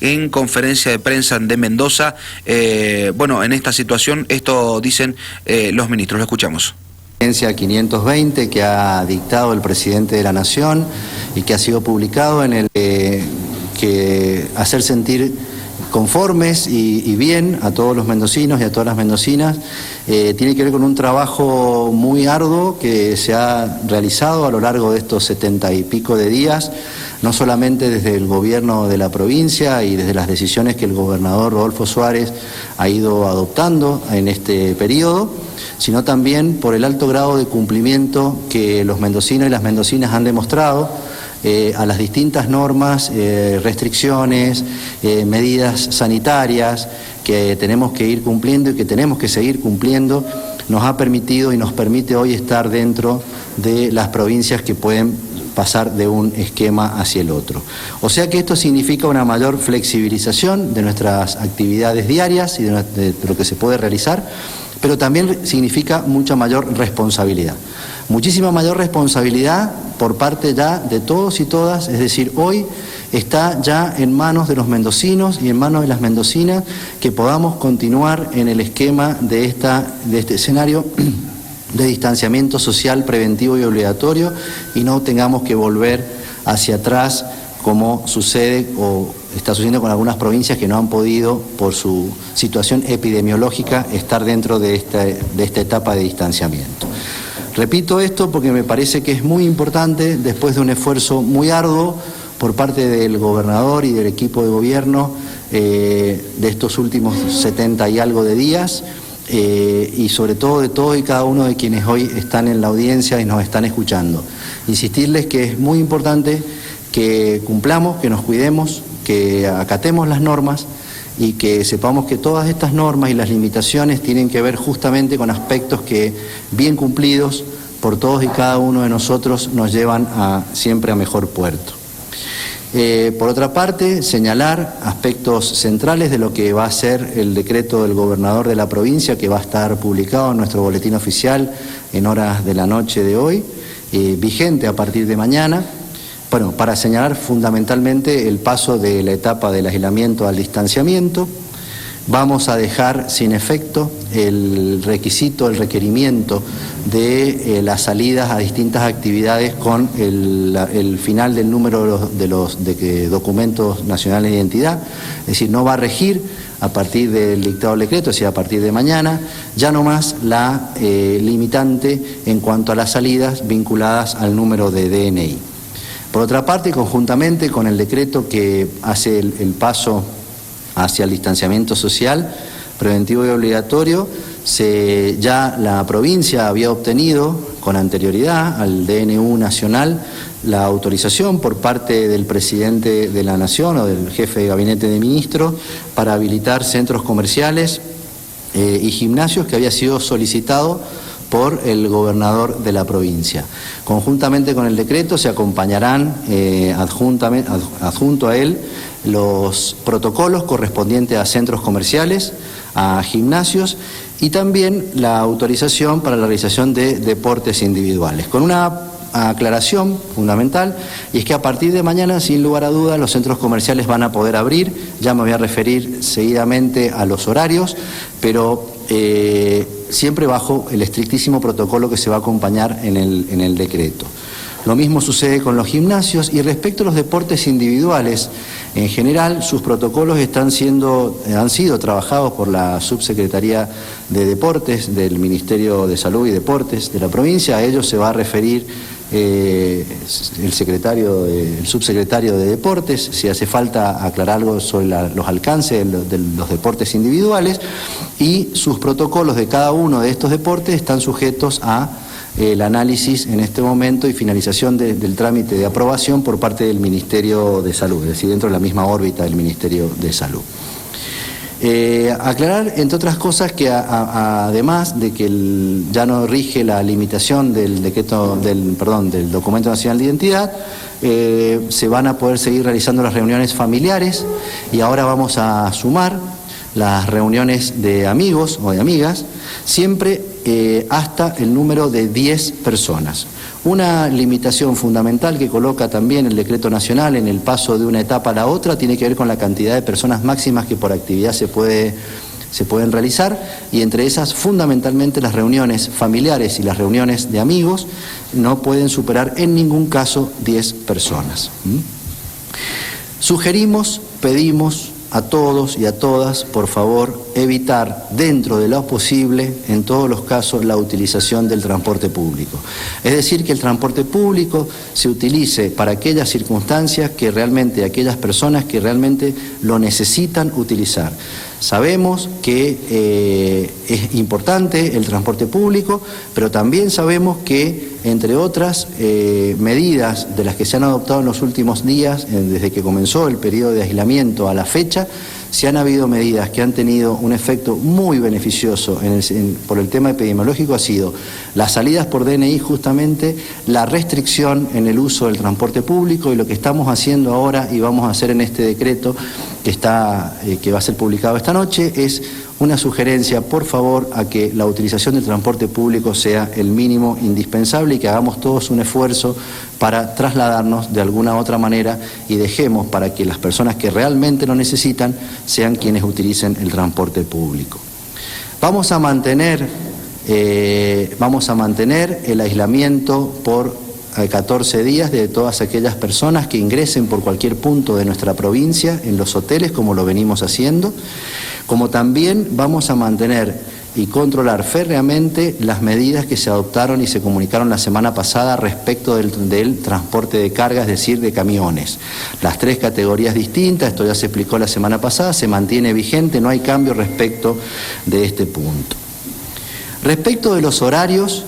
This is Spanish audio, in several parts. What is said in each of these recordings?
en conferencia de prensa de Mendoza. Bueno, en esta situación, esto dicen los ministros. Lo escuchamos. 520 que ha dictado el presidente de la Nación y que ha sido publicado en el que hacer sentir conformes y bien a todos los mendocinos y a todas las mendocinas, tiene que ver con un trabajo muy arduo que se ha realizado a lo largo de estos 70 y pico de días, no solamente desde el gobierno de la provincia y desde las decisiones que el gobernador Rodolfo Suárez ha ido adoptando en este periodo, sino también por el alto grado de cumplimiento que los mendocinos y las mendocinas han demostrado a las distintas normas, restricciones, medidas sanitarias que tenemos que ir cumpliendo y que tenemos que seguir cumpliendo, nos ha permitido y nos permite hoy estar dentro de las provincias que pueden pasar de un esquema hacia el otro. O sea que esto significa una mayor flexibilización de nuestras actividades diarias y de lo que se puede realizar, pero también significa mucha mayor responsabilidad. Muchísima mayor responsabilidad por parte ya de todos y todas, es decir, hoy está ya en manos de los mendocinos y en manos de las mendocinas que podamos continuar en el esquema de este escenario de distanciamiento social preventivo y obligatorio y no tengamos que volver hacia atrás como sucede o está sucediendo con algunas provincias que no han podido, por su situación epidemiológica, estar dentro de esta etapa de distanciamiento. Repito esto porque me parece que es muy importante, después de un esfuerzo muy arduo por parte del gobernador y del equipo de gobierno de estos últimos 70 y algo de días, y sobre todo de todos y cada uno de quienes hoy están en la audiencia y nos están escuchando. Insistirles que es muy importante que cumplamos, que nos cuidemos, que acatemos las normas y que sepamos que todas estas normas y las limitaciones tienen que ver justamente con aspectos que, bien cumplidos por todos y cada uno de nosotros, nos llevan siempre a mejor puerto. Por otra parte, señalar aspectos centrales de lo que va a ser el decreto del gobernador de la provincia, que va a estar publicado en nuestro boletín oficial en horas de la noche de hoy, vigente a partir de mañana. Bueno, para señalar fundamentalmente el paso de la etapa del aislamiento al distanciamiento, vamos a dejar sin efecto el requerimiento de las salidas a distintas actividades con el final del número de los documentos nacionales de identidad, es decir, no va a regir a partir del dictado del decreto, es decir, a partir de mañana, ya no más la limitante en cuanto a las salidas vinculadas al número de DNI. Por otra parte, conjuntamente con el decreto que hace el paso hacia el distanciamiento social preventivo y obligatorio, ya la provincia había obtenido con anterioridad al DNU nacional la autorización por parte del presidente de la Nación o del jefe de gabinete de ministros para habilitar centros comerciales y gimnasios que había sido solicitado por el gobernador de la provincia. Conjuntamente con el decreto se acompañarán adjunto a él los protocolos correspondientes a centros comerciales, a gimnasios y también la autorización para la realización de deportes individuales. Con una aclaración fundamental, y es que a partir de mañana, sin lugar a dudas, los centros comerciales van a poder abrir. Ya me voy a referir seguidamente a los horarios, pero siempre bajo el estrictísimo protocolo que se va a acompañar en el decreto. Lo mismo sucede con los gimnasios, y respecto a los deportes individuales, en general sus protocolos han sido trabajados por la Subsecretaría de Deportes del Ministerio de Salud y Deportes de la provincia. A ellos se va a referir el subsecretario de Deportes, si hace falta aclarar algo sobre los alcances de los deportes individuales, y sus protocolos de cada uno de estos deportes están sujetos a el análisis en este momento y finalización del trámite de aprobación por parte del Ministerio de Salud, es decir, dentro de la misma órbita del Ministerio de Salud. Aclarar, entre otras cosas, que además de que ya no rige la limitación del documento nacional de identidad, se van a poder seguir realizando las reuniones familiares, y ahora vamos a sumar las reuniones de amigos o de amigas, siempre hasta el número de 10 personas. Una limitación fundamental que coloca también el decreto nacional en el paso de una etapa a la otra tiene que ver con la cantidad de personas máximas que por actividad se pueden realizar, y entre esas fundamentalmente las reuniones familiares y las reuniones de amigos no pueden superar en ningún caso 10 personas. Sugerimos, pedimos a todos y a todas, por favor, evitar dentro de lo posible, en todos los casos, la utilización del transporte público. Es decir, que el transporte público se utilice para aquellas circunstancias que realmente, aquellas personas que realmente lo necesitan utilizar. Sabemos que es importante el transporte público, pero también sabemos que, entre otras medidas de las que se han adoptado en los últimos días, desde que comenzó el periodo de aislamiento a la fecha, si han habido medidas que han tenido un efecto muy beneficioso por el tema epidemiológico, ha sido las salidas por DNI, justamente la restricción en el uso del transporte público, y lo que estamos haciendo ahora y vamos a hacer en este decreto que va a ser publicado esta noche es una sugerencia, por favor, a que la utilización del transporte público sea el mínimo indispensable y que hagamos todos un esfuerzo para trasladarnos de alguna otra manera y dejemos para que las personas que realmente lo necesitan sean quienes utilicen el transporte público. Vamos a mantener el aislamiento por 14 días de todas aquellas personas que ingresen por cualquier punto de nuestra provincia en los hoteles, como lo venimos haciendo, como también vamos a mantener y controlar férreamente las medidas que se adoptaron y se comunicaron la semana pasada respecto del transporte de carga, es decir, de camiones. Las 3 categorías distintas, esto ya se explicó la semana pasada, se mantiene vigente, no hay cambio respecto de este punto. Respecto de los horarios,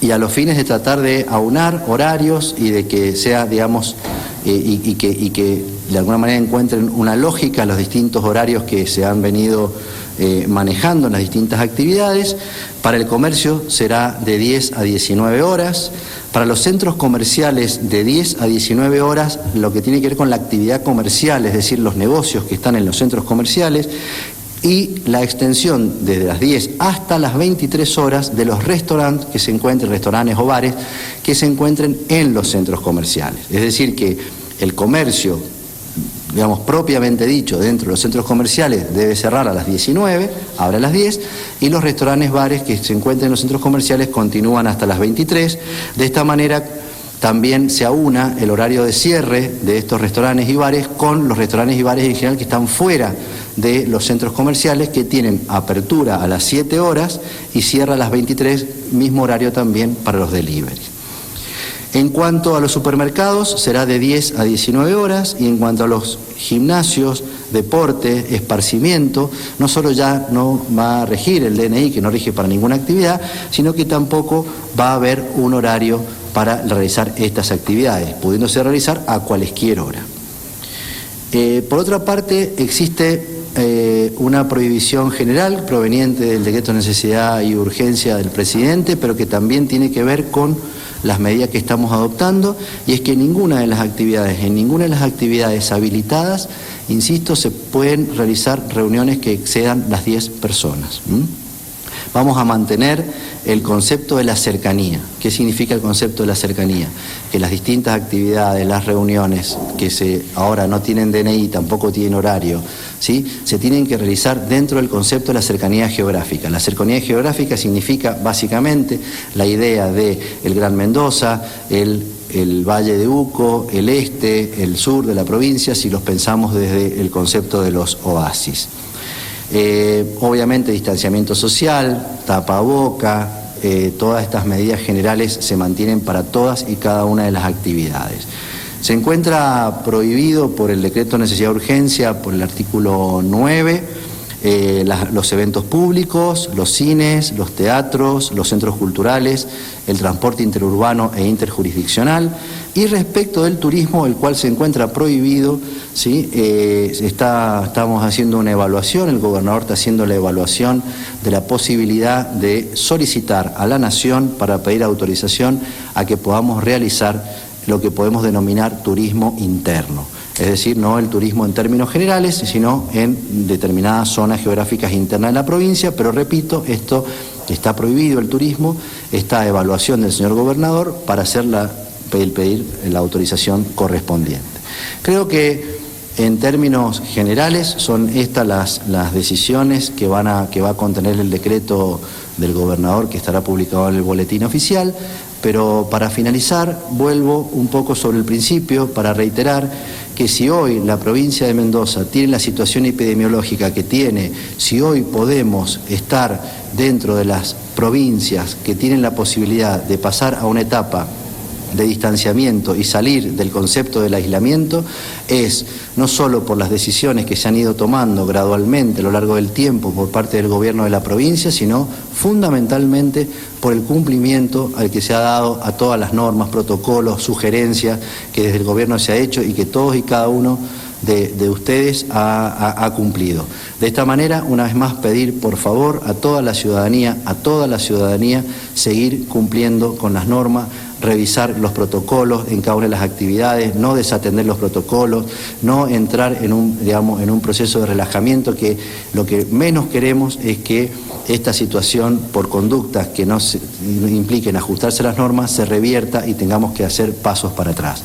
y a los fines de tratar de aunar horarios y de que sea, digamos, y que de alguna manera encuentren una lógica los distintos horarios que se han venido manejando en las distintas actividades. Para el comercio será de 10 a 19 horas, para los centros comerciales de 10 a 19 horas, lo que tiene que ver con la actividad comercial, es decir, los negocios que están en los centros comerciales, y la extensión desde las 10 hasta las 23 horas de los restaurantes que se encuentren, restaurantes o bares que se encuentren en los centros comerciales. Es decir, que el comercio, digamos, propiamente dicho, dentro de los centros comerciales debe cerrar a las 19, abre a las 10, y los restaurantes, bares que se encuentren en los centros comerciales continúan hasta las 23. De esta manera también se aúna el horario de cierre de estos restaurantes y bares con los restaurantes y bares en general que están fuera de los centros comerciales, que tienen apertura a las 7 horas y cierra a las 23, mismo horario también para los deliveries. En cuanto a los supermercados, será de 10 a 19 horas, y en cuanto a los gimnasios, deporte, esparcimiento, no solo ya no va a regir el DNI, que no rige para ninguna actividad, sino que tampoco va a haber un horario para realizar estas actividades, pudiéndose realizar a cualquier hora. Por otra parte, existe una prohibición general proveniente del decreto de necesidad y urgencia del presidente, pero que también tiene que ver con las medidas que estamos adoptando, y es que en ninguna de las actividades habilitadas, insisto, se pueden realizar reuniones que excedan las 10 personas. Vamos a mantener el concepto de la cercanía. ¿Qué significa el concepto de la cercanía? Que las distintas actividades, las reuniones que ahora no tienen DNI, tampoco tienen horario, ¿sí?, se tienen que realizar dentro del concepto de la cercanía geográfica. La cercanía geográfica significa básicamente la idea de el Gran Mendoza, el Valle de Uco, el este, el sur de la provincia, si los pensamos desde el concepto de los oasis. Obviamente distanciamiento social, tapaboca, todas estas medidas generales se mantienen para todas y cada una de las actividades. Se encuentra prohibido por el decreto de necesidad de urgencia, por el artículo 9, los eventos públicos, los cines, los teatros, los centros culturales, el transporte interurbano e interjurisdiccional. Y respecto del turismo, el cual se encuentra prohibido, ¿sí?, estamos haciendo una evaluación, el gobernador está haciendo la evaluación de la posibilidad de solicitar a la Nación para pedir autorización a que podamos realizar lo que podemos denominar turismo interno. Es decir, no el turismo en términos generales, sino en determinadas zonas geográficas internas de la provincia, pero repito, esto está prohibido el turismo, está a evaluación del señor gobernador para pedir la autorización correspondiente. Creo que en términos generales son estas las decisiones que va a contener el decreto del gobernador que estará publicado en el boletín oficial, pero para finalizar vuelvo un poco sobre el principio para reiterar que si hoy la provincia de Mendoza tiene la situación epidemiológica que tiene, si hoy podemos estar dentro de las provincias que tienen la posibilidad de pasar a una etapa de distanciamiento y salir del concepto del aislamiento, es no solo por las decisiones que se han ido tomando gradualmente a lo largo del tiempo por parte del gobierno de la provincia, sino fundamentalmente por el cumplimiento al que se ha dado a todas las normas, protocolos, sugerencias que desde el gobierno se ha hecho y que todos y cada uno de ustedes ha cumplido. De esta manera, una vez más, pedir por favor a toda la ciudadanía, seguir cumpliendo con las normas, revisar los protocolos en cada una de las actividades, no desatender los protocolos, no entrar en un proceso de relajamiento, que lo que menos queremos es que esta situación, por conductas que no impliquen ajustarse a las normas, se revierta y tengamos que hacer pasos para atrás.